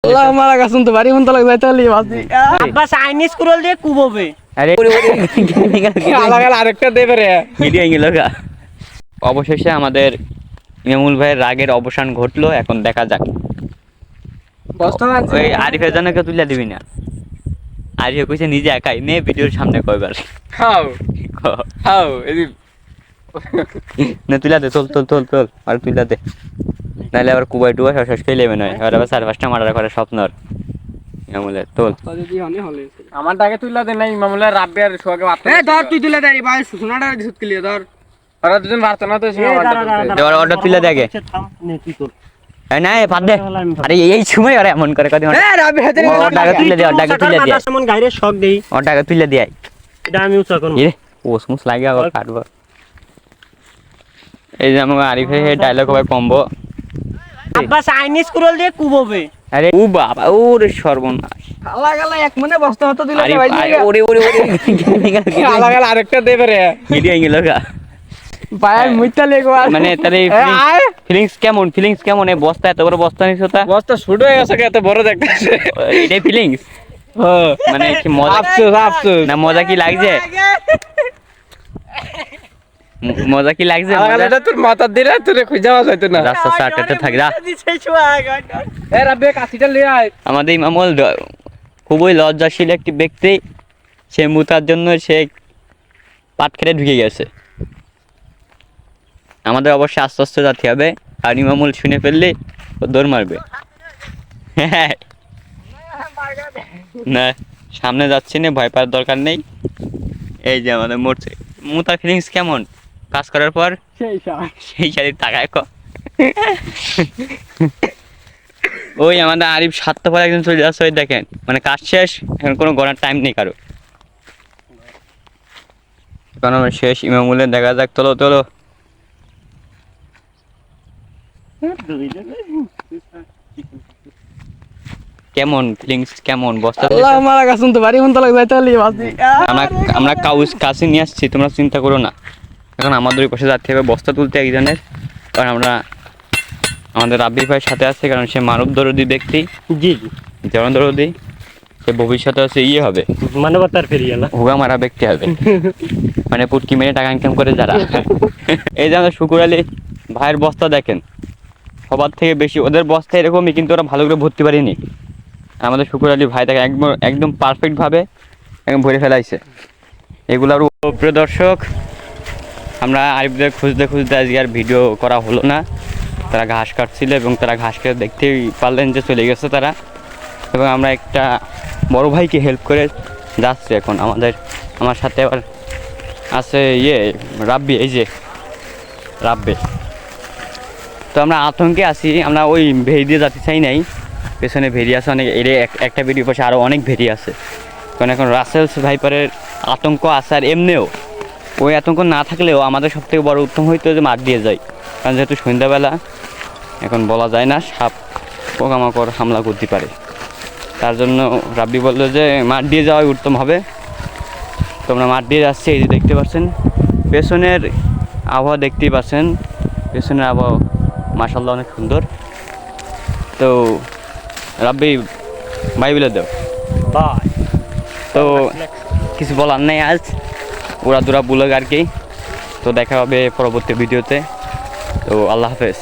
আল্লাহ মারা গেছুন তো বাড়ি মন তো লাগবে তাহলে বাসি আব্বা চাইনিজ কুরল দিয়ে কুববে আরে আলাদা আরেকটা দেবে রে ভিডিও গেল গা। অবশেষে আমাদের ইমামুল ভাইয়ের রাগের অবসান ঘটলো। এখন দেখা যাক বস্তা আছে ওই আরিফের জন্য কেউ তুলে দিবি না। আরিফে কইছে নিজে একাই নে ভিডিওর সামনে কয়বার খাও খাও এই না তুলে দে, তোল তোল তোল তোল আর তুলে দে, নাহলে আবার কুবাই টুবা শেষ খেয়ে নেবে নয় আর আবার 4-5টা মার্ডার করে স্বপ্ন আর ইমামুলের। তোল যদি হনে হলে আমার টাকা তুইলা দে নাই মামুলা রাব্বে আর সোয়াকে বাত এ ধর তুই তুলে দে রে ভাই সোনাটা দিছত কি লিয়ে ধর ওরা দুজন ভারত না তো এবার অর্ডার তুলে দে আগে। নে তুই তোর না বাদ দে, আরে এই সময় ওরা এমন করে কদিন এ রাব্বে হাতে ওর টাকা তুলে দে, ওর টাকা তুলে দে, সামন গাইরে শক দেই ওর টাকা তুলে দে। এটা আমি উচ্চ করব এ ওসমুস লাগে আবার কাটবো। এই যে আমার আরিফের ডায়লগ হবে কম্বো। আব্বা চাইনিজ কুরল দিয়ে কুববে আরে ও বাবা ওরে সর্বনাশ, আলাদা এক মনে বস্তা হতো দিলে আরে ভাই ওরে ওরে ওরে আলাদা আরেকটা দেবে রে ভিডিও গেল গা। ভাই মুইতা লেগো মানে তার ফিলিংস কেমন এই বস্তা এত বড় বস্তা নিছ তা বস্তা ছোট হয়ে গেছে এত বড় দেখতেছে এটাই ফিলিংস মানে কি মজা আফসোস না মজা কি লাগছে মজা কি লাগছে আলাদা তোর মাথা দিরা তোরে খুঁজা যাইতো না রাস্তা সার্কেটে থাক যা। এ রাব্বে কাছিটা লই আয় আমাদের ইমামুল খুবই লজ্জাশীল একটি ব্যক্তি, সে মুতার জন্য সে পাট খেটে ঢুকে গেছে। আমাদের অবশ্যই আস্তে আস্তে যেতে হবে, আর ইমামুল শুনে ফেললে ও দৌড় মারবে। না সামনে যাচ্ছি না, ভয় পাওয়ার দরকার নেই। এই যে আমাদের মরছে মুতার ফিলিংস কেমন কাজ করার পর সেই শাড়ির টাকায় ওই আমাদের আরিফ 7টা পরে একজন চলে যাচ্ছে, ওই দেখেন মানে কাজ শেষ, এখন কোনো গড়ার টাইম নেই কারো। এখন আমার শেষ ইমামুলের দেখা যাক। তোলো তোলো কেমন ফিলিংস কেমন বস্তা আল্লাহ মারা গেছুন তো বাড়ি মন তো লাগবে তাহলে বাসি আমরা কাছে নিয়ে আসছি, তোমরা চিন্তা করো না। এখন আমাদের ওই পাশে যাতে হবে বস্তা তুলতে একজনের, কারণ আমরা আমাদের রাব্বি ভাইয়ের সাথে আছে, কারণ সে মানব দরদি ব্যক্তি। জি জন দরদি, সে ভবিষ্যতে হচ্ছে ইয়ে হবে মানবতার ফেরিয়া না হুগা মারা ব্যক্তি হবে, মানে পুটকি মেরে টাকা ইনকাম করে যারা। এই যে আমাদের শুকুর আলী ভাইয়ের বস্তা দেখেন, সবার থেকে বেশি ওদের বস্তা এরকমই, কিন্তু ওরা ভালো করে ভরতে পারিনি। আমাদের শুকুর আলী ভাই তাকে একদম পারফেক্টভাবে একদম ভরে ফেলাইছে এগুলো। আর প্রিয় দর্শক, আমরা আরিফদের খুঁজতে খুঁজতে আজকে আর ভিডিও করা হলো না। তারা ঘাস কাটছিল এবং তারা ঘাস কেটে দেখতেই পারলেন যে চলে গেছে তারা, এবং আমরা একটা বড় ভাইকে হেল্প করে যাচ্ছি। এখন আমার সাথে আবার আছে রাব্বি, এই যে রাব্বি। তো আমরা আতঙ্কে আছি, আমরা ওই ভেড়ি দিয়ে যেতে চাই নাই, পেছনে ভেড়ি আছে অনেক, এর একটা ভেড়ির পাশে আরও অনেক ভেড়ি আছে। কারণ এখন রাসেলস ভাইপারের আতঙ্ক আছে, আর এমনিও ওই আতঙ্ক না থাকলেও আমাদের সবথেকে বড় উত্তম হইতো যে মাঠ দিয়ে যাই, কারণ যেহেতু সন্ধ্যাবেলা এখন বলা যায় না, সাপ পোকামাকড় হামলা করতে পারে। তার জন্য রাব্বি বললো যে মাঠ দিয়ে যাওয়াই উত্তম হবে। তোমরা মাঠ দিয়ে যাচ্ছি, এই যে দেখতে পাচ্ছেন পেছনের আবহাওয়া, দেখতেই পাচ্ছেন পেছনের আবহাওয়া মাশাআল্লাহ অনেক সুন্দর। তো রাব্বি বাই বলে দাও। বাই। তো কিছু বলার নেই, আজ ওরা দুরা বুলগ আর কি। তো দেখা হবে পরবর্তী ভিডিওতে। তো আল্লাহ হাফেজ।